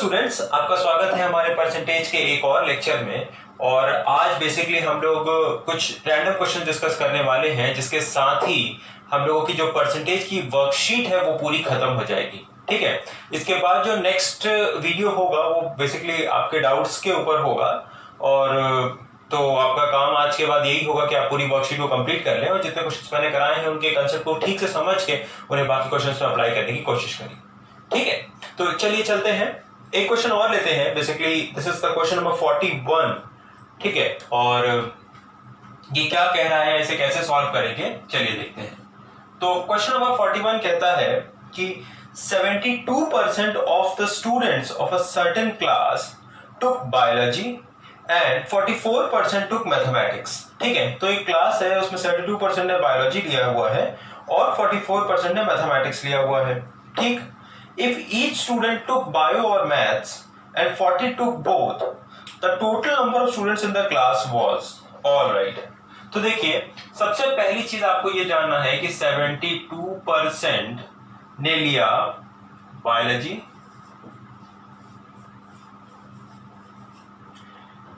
Students, आपका स्वागत है हमारे परसेंटेज के एक और लेक्चर में। और आज बेसिकली हम लोग कुछ रैंडम क्वेश्चन डिस्कस करने वाले हैं, जिसके साथ ही हम लोगों की जो परसेंटेज की वर्कशीट है वो पूरी खत्म हो जाएगी। ठीक है, इसके बाद जो नेक्स्ट वीडियो होगा वो बेसिकली आपके डाउट्स के ऊपर होगा। और तो आपका काम आज के बाद यही होगा कि आप पूरी वर्कशीट को कंप्लीट कर लें और जितने क्वेश्चन मैंने कराए हैं उनके कंसेप्ट को ठीक से समझ के उन्हें बाकी क्वेश्चंस में अप्लाई करने की कोशिश करें। ठीक है, तो चलिए चलते हैं, एक क्वेश्चन और लेते हैं। Basically this is the question number 41। ठीक है, और ये क्या कह रहा है, इसे कैसे सॉल्व करेंगे, चलिए देखते हैं। तो क्वेश्चन नंबर 41 कहता है कि 72% of the students of a certain class took biology and 44% took mathematics. ठीक है, तो एक क्लास है, उसमें 72% ने बायोलॉजी लिया हुआ है और 44% ने मैथमेटिक्स लिया हुआ है। ठीक, if each student took bio or maths and 40 took both, the total number of students in the class was, all right। तो देखिए, सबसे पहली चीज आपको ये जानना है कि 72% ने लिया बायोलॉजी,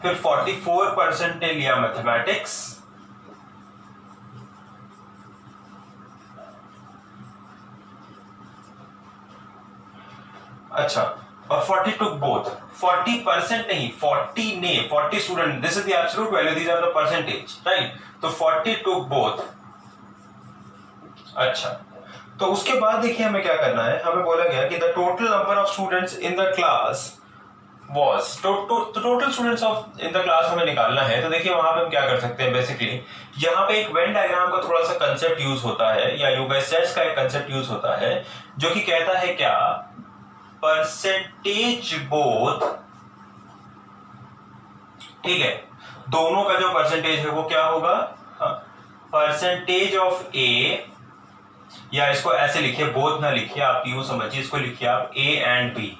फिर 44% ने लिया मैथमेटिक्स, अच्छा, और 40 took both। 40% नहीं, 40 student, this is the absolute value, these are the percentage, right. तो 40 took both। अच्छा, तो उसके बाद देखिए हमें क्या करना है, हमें बोला गया कि the total number of students in the class was, total students of in the class हमें निकालना है। तो देखिए वहां पे हम क्या कर सकते हैं, बेसिकली यहाँ पे एक वेन डायग्राम का थोड़ा सा कंसेप्ट यूज होता है, या यूगर सेट्स का एक कंसेप्ट यूज होता है, जो कि कहता है क्या, परसेंटेज बोथ। ठीक है, दोनों का जो परसेंटेज है वो क्या होगा, परसेंटेज ऑफ ए, या इसको ऐसे लिखिए, बोथ ना लिखिए आप, यूं समझिए, इसको लिखिए आप ए एंड बी,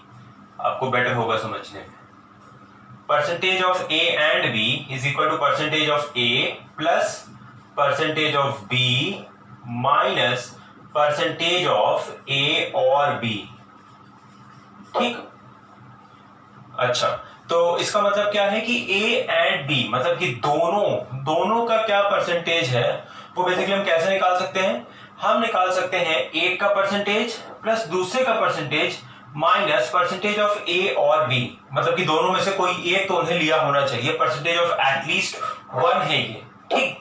आपको बेटर होगा समझने में। Percentage of A and B is equal to percentage of A plus percentage of B minus percentage of A और बी। ठीक, अच्छा, तो इसका मतलब क्या है कि ए एंड बी, मतलब कि दोनों का क्या परसेंटेज है वो बेसिकली हम कैसे निकाल सकते हैं, हम निकाल सकते हैं एक का परसेंटेज प्लस दूसरे का percentage minus percentage of A और बी, मतलब कि दोनों में से कोई एक तो उन्हें लिया होना चाहिए, परसेंटेज ऑफ एटलीस्ट वन है ये। ठीक,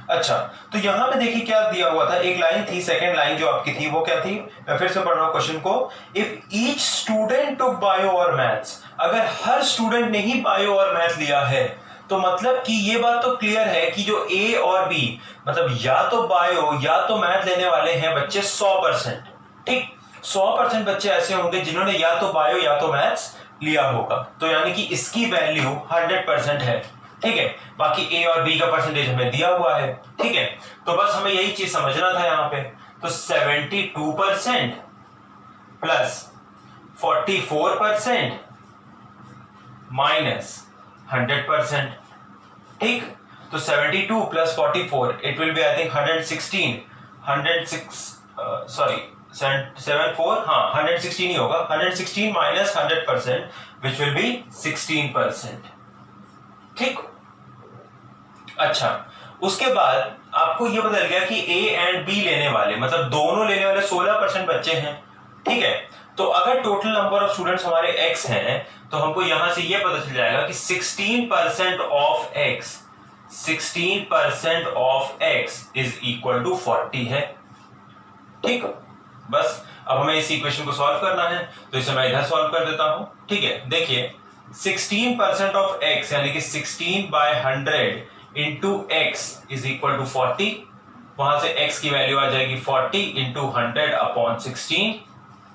अच्छा, तो यहां पे देखिए क्या दिया हुआ था, एक लाइन थी, सेकंड लाइन जो आपकी थी वो क्या थी, मैं फिर से पढ़ रहा हूं क्वेश्चन को। If each student took bio और मैथ्स, अगर हर स्टूडेंट ने ही बायो और मैथ लिया है, तो मतलब कि ये बात तो क्लियर है कि जो ए और बी, मतलब या तो बायो या तो मैथ लेने वाले हैं बच्चे 100%। ठीक, 100% बच्चे ऐसे होंगे जिन्होंने या तो बायो या तो मैथ्स लिया होगा, तो यानी कि इसकी वैल्यू 100% है। ठीक है, बाकी ए और बी का परसेंटेज हमें दिया हुआ है। ठीक है, तो बस हमें यही चीज समझना था यहाँ पे। तो 72% प्लस 44% माइनस 100%। ठीक, तो 72 प्लस 44, it will be I think 116 ही होगा, 116 माइनस 100% विच विल बी 16%। ठीक, अच्छा, उसके बाद आपको यह बदल गया कि ए एंड बी लेने वाले, मतलब दोनों लेने वाले 16% बच्चे हैं। ठीक है, तो अगर टोटल नंबर ऑफ स्टूडेंट्स हमारे x हैं, तो हमको यहां से यह पता चल जाएगा कि 16% of x is equal to 40 है। ठीक, बस अब हमें इस इक्वेशन को सॉल्व करना है, तो इसे मैं इधर सॉल्व कर देता हूं। ठीक है, देखिए 16% ऑफ x यानी कि 16/100 into x is equal to 40। वहां से x की वैल्यू आ जाएगी 40 इंटू 100 अपॉन 16।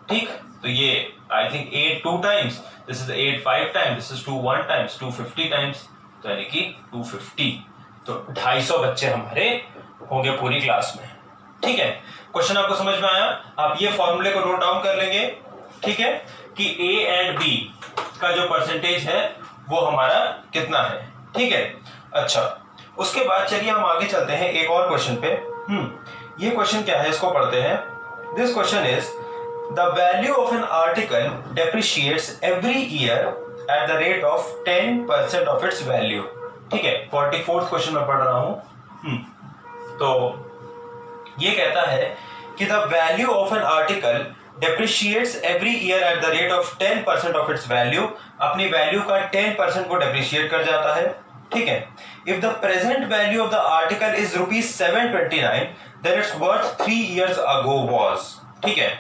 ठीक, तो ये I think 8 2 times, this is 8 5 times, this is 2 1 times, 250 times, तो यानी कि 250। तो 250 बच्चे हमारे होंगे पूरी क्लास में। ठीक है, क्वेश्चन आपको समझ में आया, आप ये फॉर्मूले को नोट डाउन कर लेंगे। ठीक है, कि ए एंड बी का जो परसेंटेज है वो हमारा कितना है। ठीक है, अच्छा, उसके बाद चलिए हम आगे चलते हैं एक और क्वेश्चन पे। ये क्वेश्चन क्या है, इसको पढ़ते हैं। This question is the value of an article depreciates every year at the rate of 10% of its value. ठीक है, 44th क्वेश्चन में पढ़ रहा हूं। तो ये कहता है कि the value of an article depreciates every year at the rate of 10% of its value, अपनी वैल्यू का 10% को डेप्रिशिएट कर जाता है। ठीक है, if the present value of the article is ₹729 then it's worth 3 years ago was। ठीक है,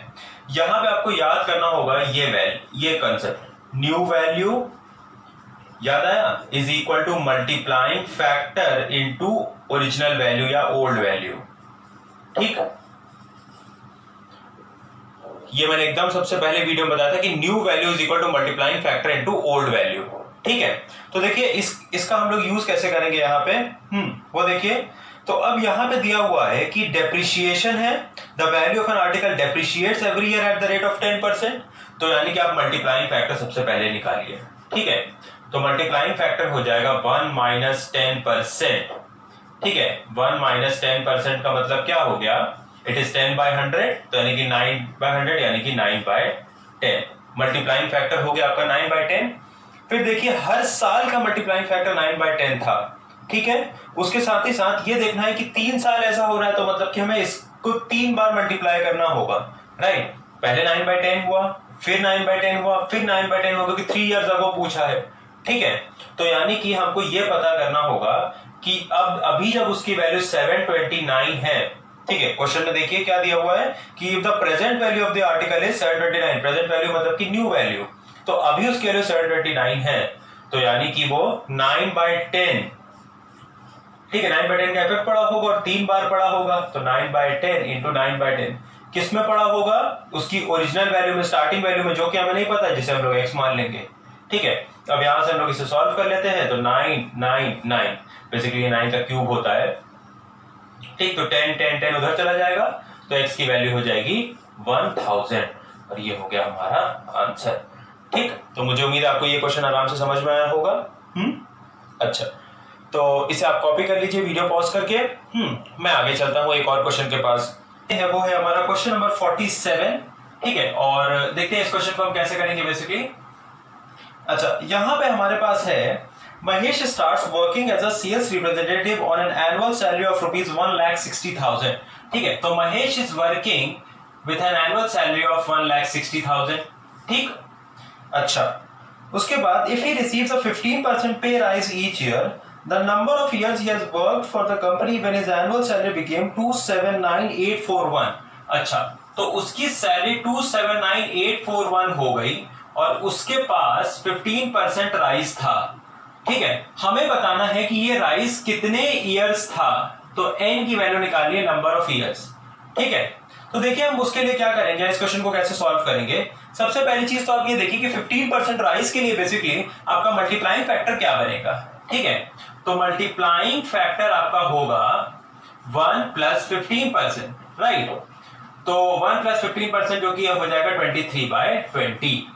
यहां पे आपको याद करना होगा ये कंसेप्ट, न्यू वैल्यू याद आया is equal to multiplying factor into original value या ओल्ड वैल्यू। ठीक, ये मैंने एकदम सबसे पहले वीडियो में बताया था कि new value is equal to multiplying factor into old value. ठीक है, तो देखिए इसका हम लोग यूज कैसे करेंगे यहाँ पे, वो देखिए। तो अब यहाँ पे दिया हुआ है कि डेप्रिशिएशन है, the value of an article depreciates every year at the rate of 10%। तो यानी कि आप मल्टीप्लाइंग फैक्टर सबसे पहले निकालिए। ठीक है, तो मल्टीप्लाइंग फैक्टर हो जाएगा 1 - 10%। ठीक है, 1 - 10% का मतलब क्या हो गया, इट इज 10/100, तो यानी कि 9/100 यानी कि 9/10। मल्टीप्लाइंग फैक्टर हो गया आपका 9/10। फिर देखिए हर साल का मल्टीप्लाइंग फैक्टर 9/10 था। ठीक है, उसके साथ ही साथ ये देखना है कि 3 साल ऐसा हो रहा है, तो मतलब कि हमें इसको 3 बार मल्टीप्लाई करना होगा। राइट, पहले 9/10 हुआ, फिर 9/10 हुआ, फिर 9/10 हुआ, क्योंकि 3 years ago पूछा है। ठीक है, तो यानी कि हमको ये पता करना होगा कि अब अभी जब उसकी वैल्यू 729 है। ठीक है, क्वेश्चन में देखिए क्या दिया हुआ है कि if the present value of the article is 729, present value मतलब कि न्यू वैल्यू, तो अभी उसकी वैल्यू 729 है, तो यानी कि वो 9/10। ठीक है, 9/10 का इफेक्ट पड़ा होगा और 3 बार पड़ा होगा, तो 9/10 इंटू 9/10 किस में पड़ा होगा, उसकी ओरिजिनल वैल्यू में, स्टार्टिंग वैल्यू में, जो कि हमें नहीं पता, जिसे हम लोग x मान लेंगे। ठीक है, अब यहां से हम लोग इसे सॉल्व कर लेते हैं, तो 9 9 9 बेसिकली 9 का क्यूब होता है। ठीक, तो 10 10 10 उधर चला जाएगा, तो x की वैल्यू हो जाएगी 1000 और ये हो गया हमारा आंसर। ठीक, तो मुझे उम्मीद है आपको ये क्वेश्चन आराम से समझ में आया होगा। अच्छा, तो इसे आप कॉपी कर लीजिए वीडियो पॉज करके। मैं आगे चलता हूँ एक और क्वेश्चन के पास, वो है हमारा क्वेश्चन नंबर 47। ठीक है, और देखते हैं इस क्वेश्चन को हम कैसे करेंगे बेसिकली। अच्छा, यहां पे हमारे पास है Mahesh starts working as a sales representative on an annual salary of ₹1,60,000। ठीक है, तो Mahesh is working with an annual salary of 1,60,000। ठीक, अच्छा, उसके बाद इफ ही रिसीव्स अ 15% पे rise each year, the number of years he has worked for the company when his annual salary became 279,841। अच्छा, तो उसकी सैलरी 279,841 हो गई और उसके पास 15% राइज था। ठीक है, हमें बताना है कि ये राइज कितने ईयर्स था, तो n की वैल्यू निकालिए, नंबर ऑफ ईयर्स। ठीक है, तो देखिए हम उसके लिए क्या करेंगे, इस क्वेश्चन को कैसे सॉल्व करेंगे। सबसे पहली चीज तो आप ये देखिए कि 15% राइज के लिए बेसिकली आपका मल्टीप्लाइंग फैक्टर क्या बनेगा। ठीक है, तो मल्टीप्लाइंग फैक्टर आपका होगा 1 + 15%। राइट, तो 1 + 15% जो कि हो जाएगा 23/20।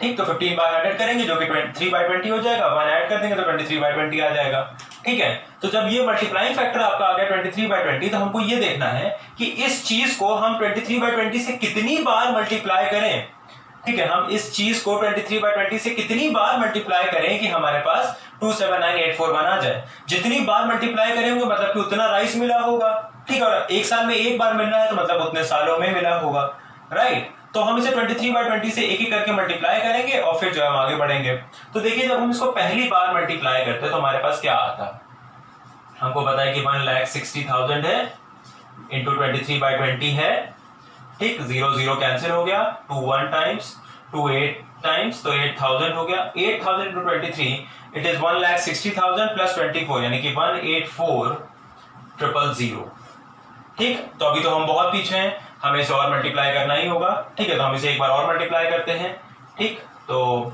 ठीक, तो 15/100 करेंगे जो कि 3/20 हो जाएगा, 1 ऐड कर देंगे तो 23/20 आ जाएगा। ठीक है, तो जब ये मल्टीप्लाइंग फैक्टर आपका आ गया 23/20, तो हमको ये देखना है कि इस चीज को हम 23/20 से कितनी बार मल्टीप्लाई करें। ठीक है, हम इस चीज को 23/20 से कितनी बार मल्टीप्लाई करें कि हमारे पास 279,841 आ जाए। जितनी बार मल्टीप्लाई करेंगे मतलब कि उतना राइस मिला होगा। ठीक है, और एक साल में एक बार मिल रहा है तो मतलब उतने सालों में मिला होगा। राइट, तो हम इसे 23/20 से एक करके मल्टीप्लाई करेंगे और फिर जो हम आगे बढ़ेंगे। तो देखिए जब हम इसको पहली बार मल्टीप्लाई करते हैं तो हमारे पास क्या आता, हमको पता है कि 1,60,000 है इंटू 23/20 है। ठीक, 0 0 कैंसिल हो गया, 2 1 टाइम्स, 2 8 टाइम्स, तो 8,000 हो गया। 8,000 इंटू 23 इट इज 1,60,000 प्लस 24 यानी कि 184,000। ठीक, तो अभी तो हम बहुत पीछे हैं, हमें इसे और मल्टीप्लाई करना ही होगा। ठीक है, तो हम इसे एक बार और मल्टीप्लाई करते हैं। ठीक, तो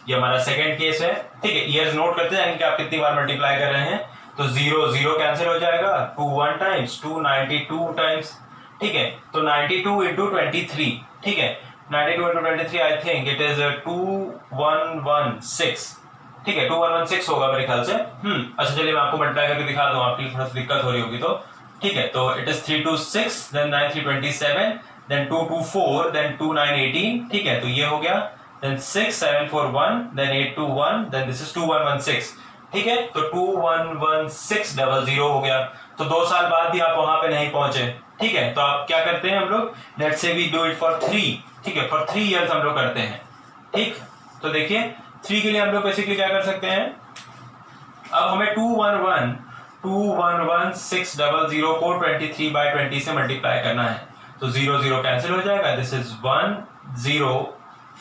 ये हमारा सेकंड केस है। ठीक है, ईयर्स नोट करते जाएंगे कि आप कितनी बार मल्टीप्लाई कर रहे हैं। तो 0 0 कैंसिल हो जाएगा, 2 1 टाइम्स, 2 92 टाइम्स। ठीक है, तो 92 इंटू 23। ठीक है, 92 into 23 I think it is 2116। ठीक है, 2116 होगा मेरे ख्याल से। अच्छा चलिए मैं आपको मल्टीप्लाई करके दिखा दूं, आपके लिए थोड़ा सा दिक्कत हो रही होगी तो। ठीक है, तो it is 3 2 6 then 9 3 27 then 2 2 4, then 2 9 18, ठीक है, तो ये हो गया, then 6 7 4 1, then 8 2 1, then this is 2 1 1 6, ठीक है, तो 2 1 1 6 00 हो गया। तो 2 साल बाद भी आप वहां पे नहीं पहुंचे, ठीक है, तो आप क्या करते हैं हम लोग, let's say we do it for 3, ठीक है, फॉर 3 इयर्स हम लोग करते हैं, ठीक। तो देखिए 3 के लिए हम लोग बेसिकली क्या कर सकते हैं, अब हमें 2 1 1 2 1 1 6 00 को 23 by 20 से मल्टीप्लाई करना है, तो 0 0 कैंसिल हो जाएगा, दिस इज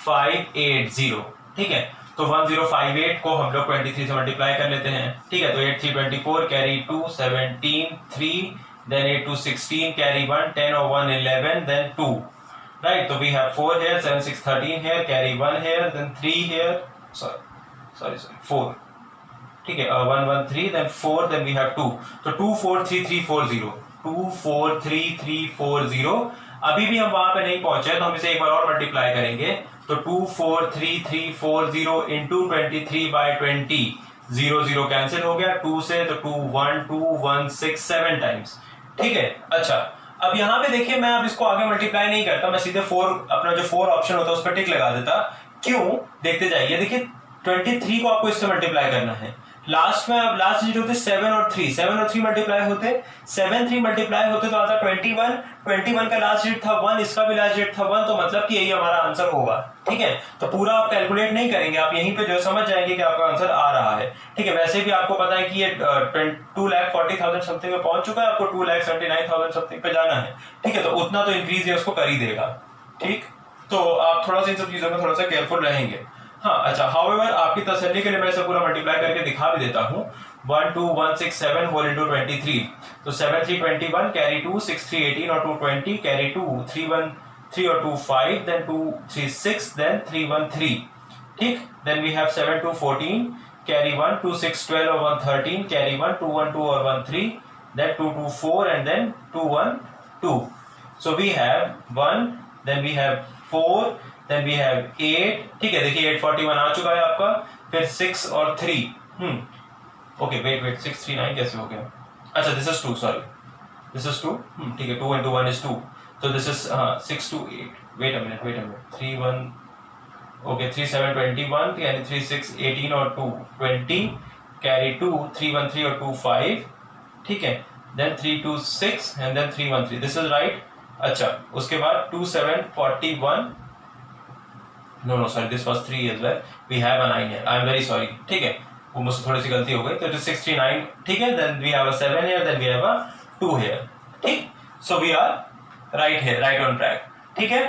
1058 ठीक है, तो 1058 को हम लोग 23 से मल्टीप्लाई कर लेते हैं, ठीक है, तो 8 3 24, कैरी 2 17 3, देन 8 2 16, कैरी 1 10 और 1 11, देन 2, राइट, तो we have 4 here, 7 6 13 here, carry 1 here, then 3 here, sorry 4, ठीक है, 1 1 3, देन 4, देन वी हैव 2, तो 2 4 3 3 4 0, 2 4 3 3 4 0। अभी भी हम वहां पे नहीं पहुंचे, तो हम इसे एक बार और मल्टीप्लाई करेंगे, तो 2 4 3 3 4 0 इंटू 23 by 20, 0 0 कैंसिल हो गया 2 से, तो 2 1 2 1 6 7 टाइम्स, ठीक है। अच्छा, अब यहाँ पे देखिए मैं अब इसको आगे मल्टीप्लाई नहीं करता, मैं सीधे 4, अपना जो 4 ऑप्शन होता है उस पर टिक लगा देता। क्यों, देखते जाइए, देखिए 23 को आपको इससे मल्टीप्लाई करना है, लास्ट में अब लास्ट डिजिट होते 7 और 3 मल्टीप्लाई होते, 7 3 मल्टीप्लाई होते तो आता 21 का लास्ट डिजिट था 1, इसका भी लास्ट डिजिट था 1, तो मतलब कि यही हमारा आंसर होगा, ठीक है। तो पूरा आप कैलकुलेट नहीं करेंगे, आप यहीं पे जो समझ जाएंगे कि आपका आंसर आ रहा है, ठीक है। वैसे भी आपको पता है कि ये 2,40,000 समथिंग में पहुंच चुका है, आपको 2,79,000 समथिंग पे जाना है, ठीक है, तो उतना तो इंक्रीज ये उसको कर ही देगा, ठीक। तो आप थोड़ा सा इन सब चीजों में थोड़ा सा केयरफुल रहेंगे। हाँ, अच्छा, हाउएवर आपकी तसल्ली के लिए मैं इसे पूरा मल्टीप्लाई करके दिखा भी देता हूँ, 1 2 1 6 7 होल इंटू 23, तो 7 3 21, कैरी 2 6 3 18 और 2 20, कैरी 2 3 1 3 और 2 5, देन 2 3 6, देन 3 1 3, ठीक, देन वी हैव 7 2 14, कैरी 1 2 6 12 और 1 13, कैरी 1 2 1 2 और 1 3, then 2 2 4 and then 2 1 2, so we have 1, then we have 4, then we have 8, ठीक है, देखिए 841 आ चुका है आपका, फिर 6 और 3, ओके, वेट 6 3 9 कैसे हो गया, अच्छा this is 2, sorry this is 2, ठीक है, 2 into 1 is 2, तो this is 6 2 8, wait a minute 3 1, okay, 3 7 21, यानी 3 6 18 और 2 20, कैरी 2 3 1 3 और 2 5, ठीक है, then 3 2 6 and then 3 1 3, this is right. अच्छा, उसके बाद 2 7 41, no sorry, this was 3 as well, we have a 9 here, I am very sorry, ठीक है, वो मुझसे थोड़ी सी गलती हो गई, तो 69, ठीक है, then we have a 7 here, then we have a 2 here, ठीक, so we are right here, right on track, ठीक है।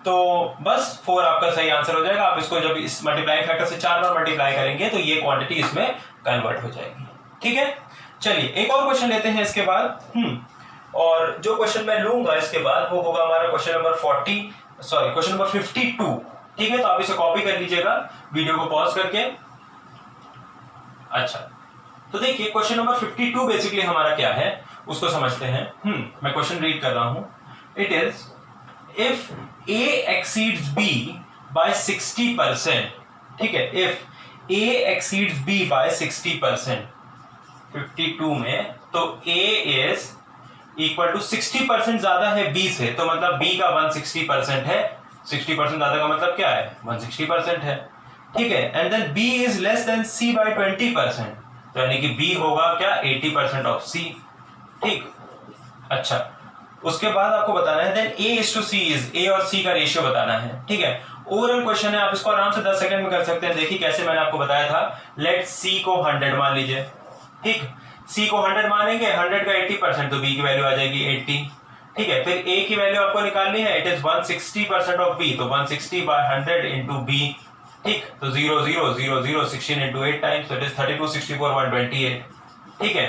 तो बस 4 आपका सही आंसर हो जाएगा। आप इसको जब इस मल्टीप्लाइंग फैक्टर से 4 बार मल्टीप्लाई करेंगे तो ये क्वांटिटी इसमें कन्वर्ट हो जाएगी, ठीक है। चलिए एक और क्वेश्चन लेते हैं इसके बाद, और जो क्वेश्चन मैं लूंगा इसके बाद वो होगा हमारा क्वेश्चन नंबर 52, ठीक है। तो आप इसे कॉपी कर लीजिएगा वीडियो को पॉज करके। अच्छा, तो देखिए क्वेश्चन नंबर 52 बेसिकली हमारा क्या है उसको समझते हैं। मैं क्वेश्चन रीड कर रहा हूं। It is if A exceeds B by 60%, ठीक है, if A exceeds B by 60%, 52 में तो A is equal to 60% ज्यादा है B से, तो मतलब B का 160% है। 60% ज्यादा का मतलब क्या है, 160% है, ठीक है। And then B is less than C by 20%, तो यानी कि B होगा क्या, 80% ऑफ C, ठीक। अच्छा, उसके बाद आपको बताना है देन A और C का रेशियो बताना है, ठीक है। ओवरऑल क्वेश्चन है, आप इसको आराम से 10 सेकंड में कर सकते हैं। देखिए कैसे, मैंने आपको बताया था, लेट C को 100 मान लीजिए, ठीक। C को 100 मानेंगे, 100 का 80%, तो B की वैल्यू आ जाएगी 80, ठीक है। फिर A की वैल्यू आपको निकालनी है, इट इज 160% ऑफ B, तो 160 by 100 into B, ठीक। तो 0 0 0 0 16 into 8 टाइम्स, तो इट इज 32 64 128, ठीक है।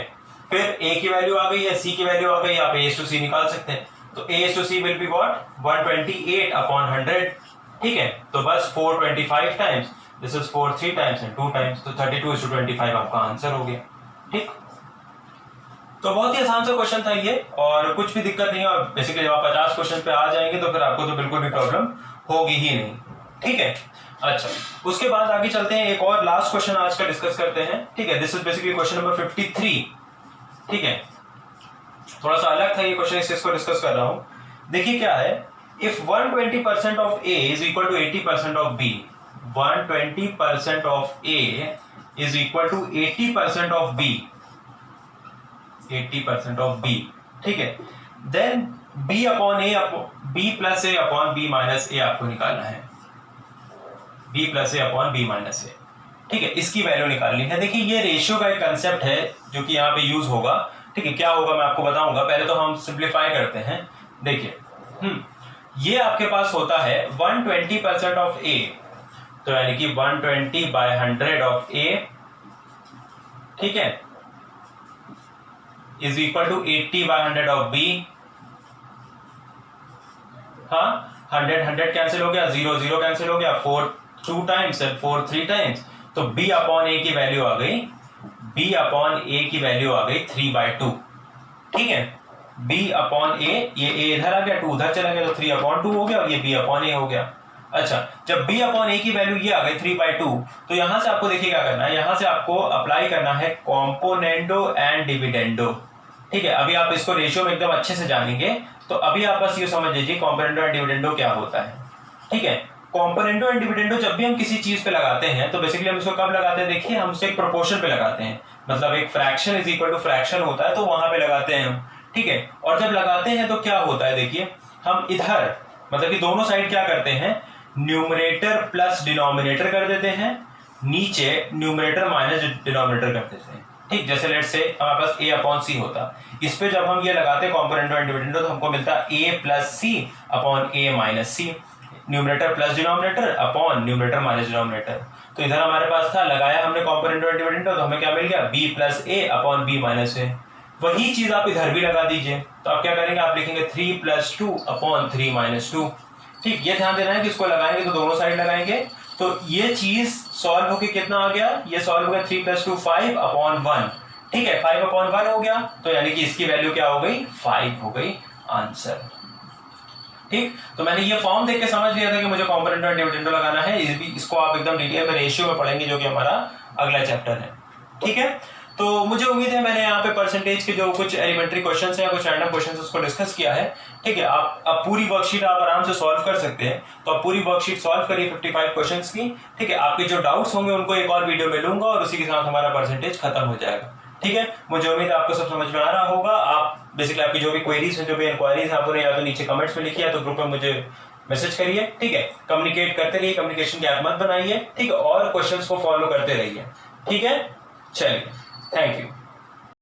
फिर A की वैल्यू आ गई है, C की वैल्यू आ गई, आप A/C निकाल सकते हैं। तो A/C will be what, 128 upon 100, ठीक है। तो बस 425 times, this is 4 3 times and 2 times, तो 32:25 आपका आंसर हो गया, ठीक। तो बहुत ही आसान सा क्वेश्चन था ये, और कुछ भी दिक्कत नहीं है। और बेसिकली जब आप 50 क्वेश्चन पे आ जाएंगे तो फिर आपको तो बिल्कुल भी प्रॉब्लम होगी ही नहीं, ठीक है। अच्छा, उसके बाद आगे चलते हैं, एक और लास्ट क्वेश्चन आज का डिस्कस करते हैं, ठीक है। This is basically question number 53, ठीक है। थोड़ा सा अलग था ये क्वेश्चन, इसको डिस्कस कर रहा हूं। देखिए क्या है, if 120% of A is equal to 80% of B, 120% of A is equal to 80% of B, 80% of B, ठीक है, then B upon A, B plus A upon B minus A आपको निकालना है, B plus A upon B minus A, ठीक है, इसकी value निकालनी है। देखिए ये रेशियो का एक कंसेप्ट है जो कि यहाँ पे यूज होगा, ठीक है, क्या होगा मैं आपको बताऊंगा, पहले तो हम सिंप्लीफाई करते हैं। देखिए ये आपके पास होता है 120% ऑफ A, तो यानी कि 120/100 ऑफ A, ठीक है, is equal to 80/100 of B। हाँ 100 कैंसिल हो गया, 0 कैंसिल हो गया, 4 2 टाइम्स और 4 3 टाइम्स, तो B अपॉन A की वैल्यू आ गई, B अपॉन A की वैल्यू आ गई 3/2, ठीक है, B अपॉन A, ये A इधर आ गया, 2 उधर चला गया, तो 3/2 हो गया और ये B अपॉन A हो गया। अच्छा, जब B अपॉन A की वैल्यू ये आ गई 3/2, तो यहां से आपको देखिए क्या करना है, यहां से आपको अप्लाई करना है कॉम्पोनेंडो एंड डिविडेंडो, ठीक है। अभी आप इसको रेशियो में एकदम अच्छे से जानेंगे, तो अभी आप बस ये समझ लीजिए कॉम्पोनेंडो एंड डिविडेंडो क्या होता है, ठीक है। कॉम्पोनेंडो एंड डिविडेंडो जब भी हम किसी चीज पे लगाते हैं तो बेसिकली हम इसको कब लगाते हैं, देखिए हम उसे एक प्रोपोर्शन पे लगाते हैं, मतलब एक fraction is equal to fraction होता है तो वहां पे लगाते हैं हम, ठीक है। और जब लगाते हैं तो क्या होता है, देखिए हम इधर मतलब कि दोनों साइड क्या करते हैं, न्यूमरेटर प्लस डिनोमिनेटर कर देते हैं, नीचे न्यूमरेटर माइनस डिनोमिनेटर कर देते हैं, ठीक। जैसे लेट्स से हमारे पास A अपॉन C होता, इस पे जब हम ये लगाते हैं कॉम्पोनेंडो एंड डिविडेंडो तो हमको मिलता है A plus C upon A minus C, numerator plus denominator upon numerator minus denominator. तो इधर हमारे पास था, लगाया हमने कॉम्पोनेंडो एंड डिविडेंडो, तो हमें क्या मिल गया, B plus A upon B minus A। वही चीज आप इधर भी लगा दीजिए, तो आप क्या करेंगे, आप लिखेंगे 3 + 2 अपॉन 3 - 2, ठीक। ये ध्यान देना है कि इसको लगाएंगे तो दोनों साइड लगाएंगे, तो ये चीज सॉल्व होके कितना आ गया, ये सॉल्व हो गया 3 + 2 5 अपॉन 1, ठीक है, 5 अपॉन 1 हो गया, तो यानी कि इसकी वैल्यू क्या हो गई, 5 हो गई आंसर, ठीक। तो मैंने ये फॉर्म देख के समझ लिया था कि मुझे कॉम्पोनेंडो एंड डिविडेंडो लगाना है, इसको आप एकदम डिटेल में रेशियो में पढ़ेंगे जो कि हमारा अगला चैप्टर है, ठीक है। तो मुझे उम्मीद है मैंने यहाँ पे परसेंटेज के जो कुछ एलिमेंट्री क्वेश्चंस हैं या कुछ रैंडम क्वेश्चंस उसको डिस्कस किया है, ठीक है। आप अब पूरी वर्कशीट आप आराम से सॉल्व कर सकते हैं, तो आप पूरी वर्कशीट सॉल्व करिए 55 क्वेश्चंस की, ठीक है। आपके जो डाउट्स होंगे उनको एक और वीडियो में लूंगा और उसी के साथ हमारा परसेंटेज खत्म हो जाएगा, ठीक है। मुझे उम्मीद है आपको सब समझ में आ रहा होगा। आप बेसिकली आपकी जो भी क्वेरीज हैं, जो भी इंक्वायरीज हैं, आपने या तो नीचे कमेंट्स में लिखिए या तो ग्रुप में मुझे मैसेज करिए, ठीक है। कम्युनिकेट करते रहिए, कम्युनिकेशन गैप मत बनाइए, ठीक है, और क्वेश्चंस को फॉलो करते रहिए, ठीक है। चलिए, थैंक यू।